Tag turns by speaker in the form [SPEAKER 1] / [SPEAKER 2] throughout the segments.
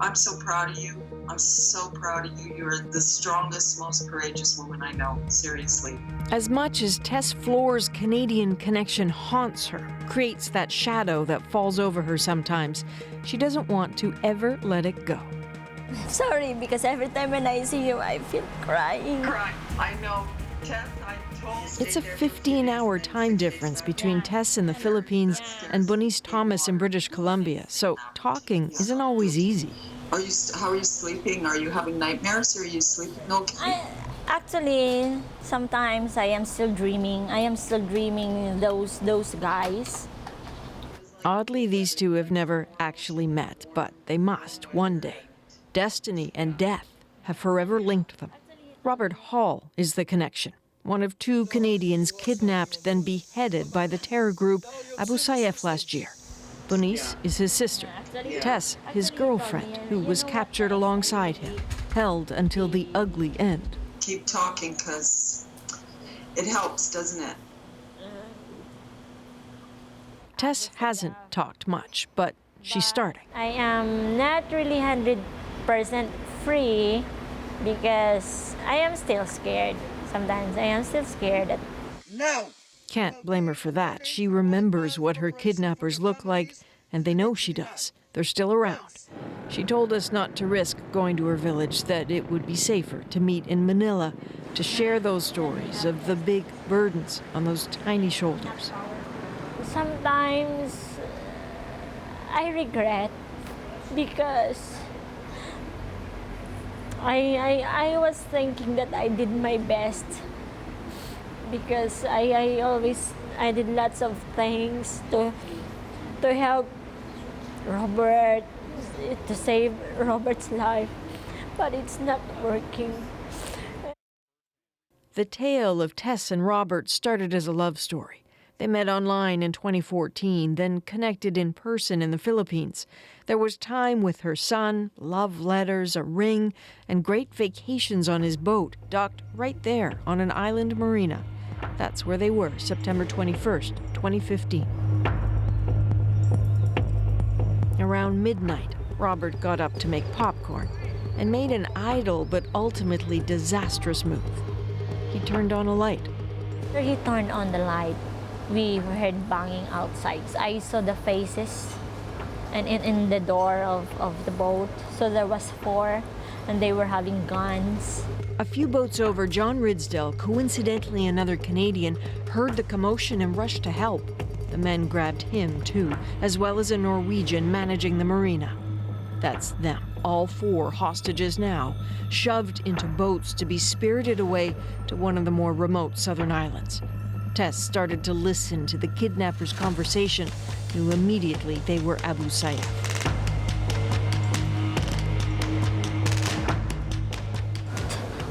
[SPEAKER 1] I'm so proud of you. I'm so proud of you. You're the strongest, most courageous woman I know, seriously.
[SPEAKER 2] As much as Tes Flor's Canadian connection haunts her, creates that shadow that falls over her sometimes, she doesn't want to ever let it go.
[SPEAKER 3] Sorry, because every time when I see you, I feel crying.
[SPEAKER 1] Cry. I know. Tess, I told you.
[SPEAKER 2] It's a 15-hour time difference between Tes in the Philippines and Bonice Thomas in British Columbia, so talking isn't always easy.
[SPEAKER 1] How are you sleeping? Are you having nightmares, or are you sleeping okay?
[SPEAKER 3] Actually, sometimes I am still dreaming. I am still dreaming those guys.
[SPEAKER 2] Oddly, these two have never actually met, but they must one day. Destiny and death have forever linked them. Robert Hall is the connection, one of two Canadians kidnapped, then beheaded by the terror group Abu Sayyaf last year. Bonice is his sister. Tes, his girlfriend, who was captured alongside him, held until the ugly end.
[SPEAKER 1] Keep talking, because it helps, doesn't it?
[SPEAKER 2] Tes hasn't talked much, but she's starting.
[SPEAKER 3] I am not really 100% free because I am still scared. Sometimes I am still scared.
[SPEAKER 1] No.
[SPEAKER 2] Can't blame her for that. She remembers what her kidnappers look like, and they know she does. They're still around. She told us not to risk going to her village, that it would be safer to meet in Manila, to share those stories of the big burdens on those tiny shoulders.
[SPEAKER 3] Sometimes I regret because I was thinking that I did my best, because I did lots of things to help Robert, to save Robert's life, but it's not working.
[SPEAKER 2] The tale of Tes and Robert started as a love story. They met online in 2014, then connected in person in the Philippines. There was time with her son, love letters, a ring, and great vacations on his boat, docked right there on an island marina. That's where they were, September 21st, 2015. Around midnight, Robert got up to make popcorn and made an idle but ultimately disastrous move. He turned on a light.
[SPEAKER 3] He turned on the light. We heard banging outside. I saw the faces and in the door of the boat. So there was 4, and they were having guns.
[SPEAKER 2] A few boats over, John Ridsdel, coincidentally another Canadian, heard the commotion and rushed to help. The men grabbed him, too, as well as a Norwegian managing the marina. That's them, all 4 hostages now, shoved into boats to be spirited away to one of the more remote southern islands. Tes started to listen to the kidnappers' conversation, knew immediately they were Abu Sayyaf.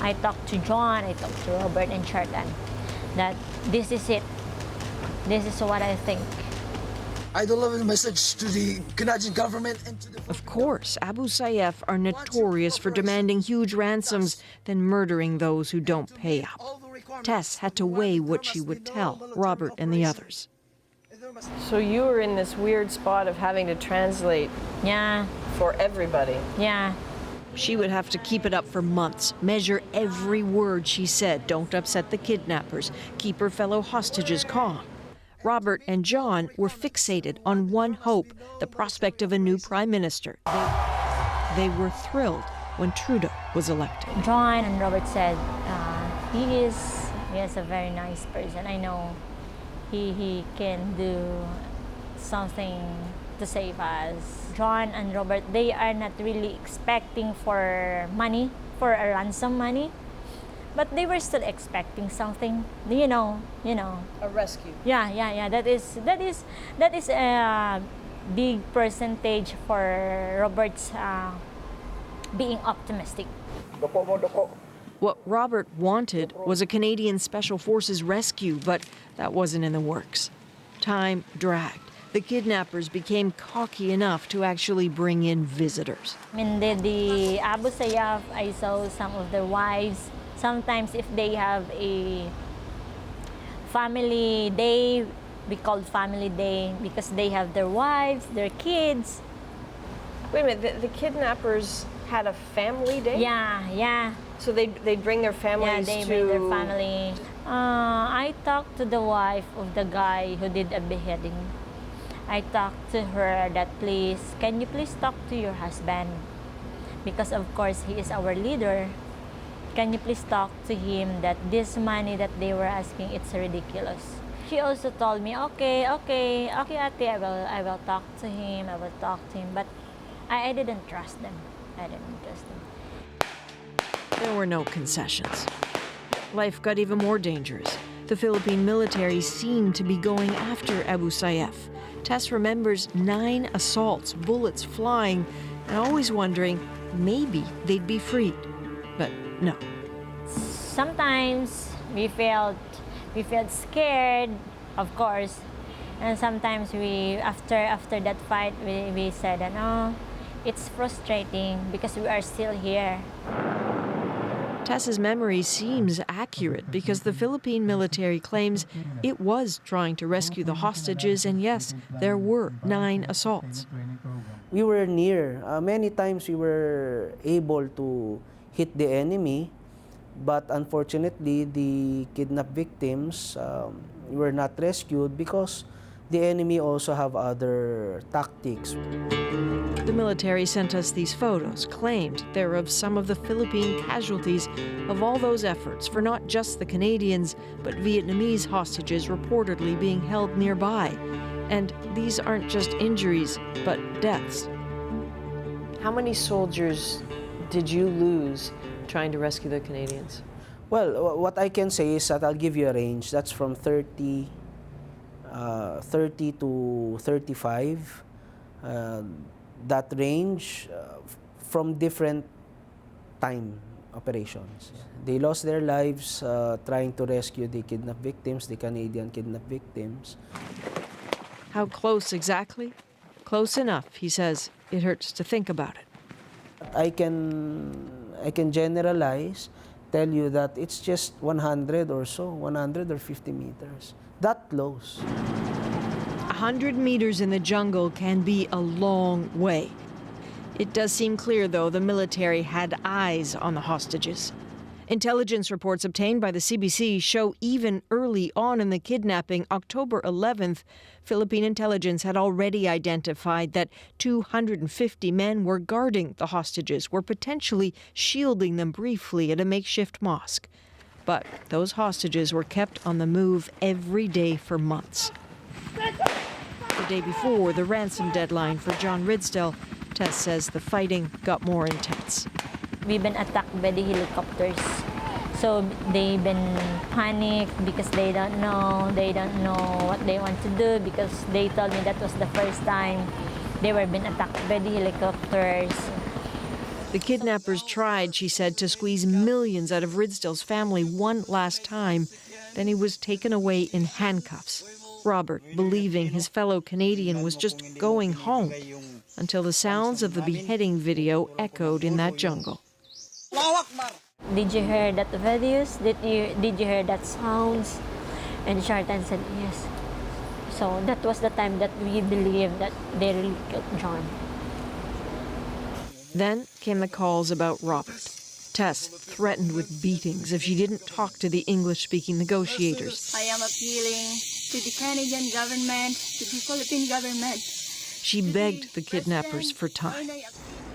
[SPEAKER 3] I talked to John, I talked to Robert and Charlton, that this is it. This is what I think.
[SPEAKER 4] I deliver the message to the Canadian government and to the...
[SPEAKER 2] Of course, Abu Sayyaf are notorious for demanding huge ransoms, then murdering those who don't pay up. Tes had to weigh what she would tell Robert and the others.
[SPEAKER 5] So you were in this weird spot of having to translate for everybody.
[SPEAKER 3] Yeah.
[SPEAKER 2] She would have to keep it up for months, measure every word she said, don't upset the kidnappers, keep her fellow hostages calm. Robert and John were fixated on one hope, the prospect of a new prime minister. They were thrilled when Trudeau was elected.
[SPEAKER 3] John and Robert said, he is a very nice person. I know he can do something to save us. John and Robert, they are not really expecting for money, for a ransom money, but they were still expecting something, you know.
[SPEAKER 5] A rescue.
[SPEAKER 3] Yeah. That is a big percentage for Robert's being optimistic.
[SPEAKER 2] What Robert wanted was a Canadian Special Forces rescue, but that wasn't in the works. Time dragged. The kidnappers became cocky enough to actually bring in visitors.
[SPEAKER 3] In the Abu Sayyaf, I saw some of their wives. Sometimes if they have a family day, we call family day, because they have their wives, their kids.
[SPEAKER 5] Wait a minute, the kidnappers had a family day?
[SPEAKER 3] Yeah.
[SPEAKER 5] So they'd bring their families
[SPEAKER 3] Yeah, they
[SPEAKER 5] to...
[SPEAKER 3] bring their family. I talked to the wife of the guy who did a beheading. I talked to her that can you please talk to your husband? Because of course he is our leader. Can you please talk to him that this money that they were asking, it's ridiculous. She also told me, okay, Ate, I will talk to him, but I didn't trust them.
[SPEAKER 2] There were no concessions. Life got even more dangerous. The Philippine military seemed to be going after Abu Sayyaf. Tes remembers 9 assaults, bullets flying, and always wondering maybe they'd be freed. But no.
[SPEAKER 3] Sometimes we felt scared, of course, and sometimes after that fight we said, no, it's frustrating because we are still here.
[SPEAKER 2] Tess's memory seems accurate because the Philippine military claims it was trying to rescue the hostages, and yes, there were 9 assaults.
[SPEAKER 6] We were near. Many times we were able to hit the enemy, but unfortunately the kidnapped victims were not rescued because the enemy also have other tactics.
[SPEAKER 2] The military sent us these photos, claimed they're of some of the Philippine casualties of all those efforts for not just the Canadians, but Vietnamese hostages reportedly being held nearby. And these aren't just injuries, but deaths.
[SPEAKER 5] How many soldiers did you lose trying to rescue the Canadians?
[SPEAKER 6] Well, what I can say is that I'll give you a range. That's from 30 to 35. That range from different time operations. They lost their lives trying to rescue the kidnapped victims, the Canadian kidnapped victims.
[SPEAKER 2] How close exactly? Close enough, he says. It hurts to think about it.
[SPEAKER 6] I can generalize, tell you that it's just 100 or so, 100 or 50 meters. That close.
[SPEAKER 2] 100 meters in the jungle can be a long way. It does seem clear, though, the military had eyes on the hostages. Intelligence reports obtained by the CBC show even early on in the kidnapping, October 11th, Philippine intelligence had already identified that 250 men were guarding the hostages, were potentially shielding them briefly at a makeshift mosque. But those hostages were kept on the move every day for months. The day before the ransom deadline for John Ridsdel, Tes says the fighting got more intense.
[SPEAKER 3] We've been attacked by the helicopters. So they've been panicked because they don't know what they want to do, because they told me that was the first time they were being attacked by the helicopters.
[SPEAKER 2] The kidnappers tried, she said, to squeeze millions out of Ridsdel's family one last time. Then he was taken away in handcuffs. Robert, believing his fellow Canadian was just going home, until the sounds of the beheading video echoed in that jungle.
[SPEAKER 3] Did you hear that videos? Did you hear that sounds? And Shartan said yes. So that was the time that we believed that they really killed John.
[SPEAKER 2] Then came the calls about Robert. Tes threatened with beatings if she didn't talk to the English-speaking negotiators.
[SPEAKER 7] I am appealing to the Canadian government, to the Philippine government.
[SPEAKER 2] She begged the kidnappers for time.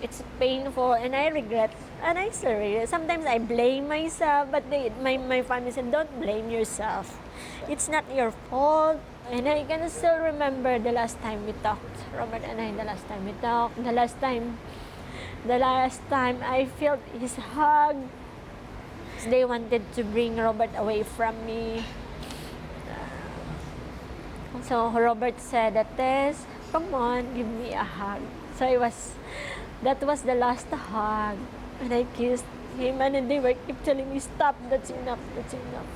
[SPEAKER 3] It's painful and I regret and I still regret. Sometimes I blame myself, but my family said, don't blame yourself. It's not your fault. And I can still remember the last time we talked, Robert and I, the last time we talked, the last time I felt his hug. They wanted to bring Robert away from me. So Robert said that, Tes, come on, give me a hug. So that was the last hug. And I kissed him and they were keep telling me, stop, that's enough, that's enough.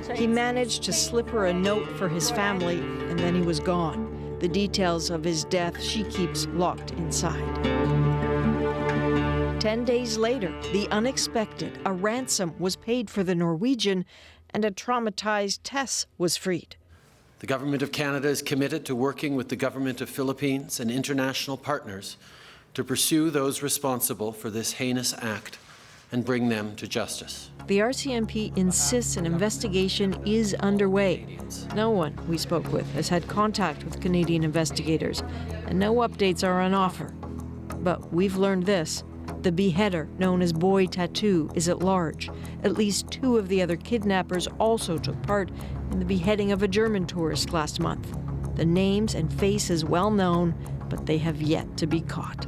[SPEAKER 3] So
[SPEAKER 2] He managed to slip her a note for his family, and then he was gone. The details of his death she keeps locked inside. 10 days later, the unexpected, a ransom was paid for the Norwegian, and a traumatized Tes was freed.
[SPEAKER 8] The Government of Canada is committed to working with the Government of Philippines and international partners to pursue those responsible for this heinous act and bring them to justice.
[SPEAKER 2] The RCMP insists an investigation is underway. No one we spoke with has had contact with Canadian investigators, and no updates are on offer. But we've learned this. The beheader, known as Boy Tattoo, is at large. At least 2 of the other kidnappers also took part in the beheading of a German tourist last month. The names and faces well known, but they have yet to be caught.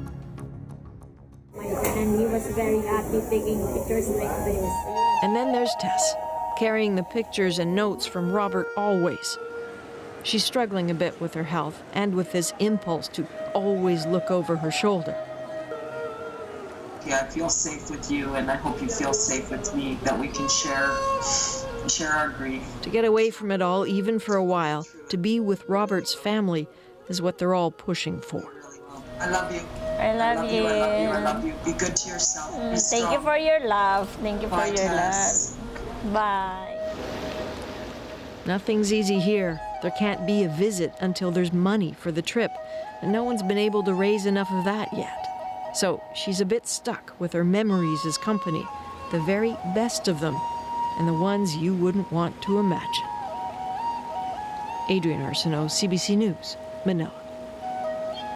[SPEAKER 3] And he was very happy taking pictures like this.
[SPEAKER 2] And then there's Tes, carrying the pictures and notes from Robert always. She's struggling a bit with her health and with this impulse to always look over her shoulder.
[SPEAKER 1] Yeah, I feel safe with you, and I hope you feel safe with me, that we can share our grief.
[SPEAKER 2] To get away from it all, even for a while, to be with Robert's family is what they're all pushing for.
[SPEAKER 1] I love you.
[SPEAKER 3] I love you.
[SPEAKER 1] I love you. I love you. Be good to yourself. Be strong.
[SPEAKER 3] Thank you for your love. Thank you for
[SPEAKER 1] Bye,
[SPEAKER 3] your
[SPEAKER 1] Tes.
[SPEAKER 3] love. Bye.
[SPEAKER 2] Nothing's easy here. There can't be a visit until there's money for the trip, and no one's been able to raise enough of that yet. So she's a bit stuck with her memories as company, the very best of them, and the ones you wouldn't want to imagine. Adrienne Arsenault, CBC News, Manila.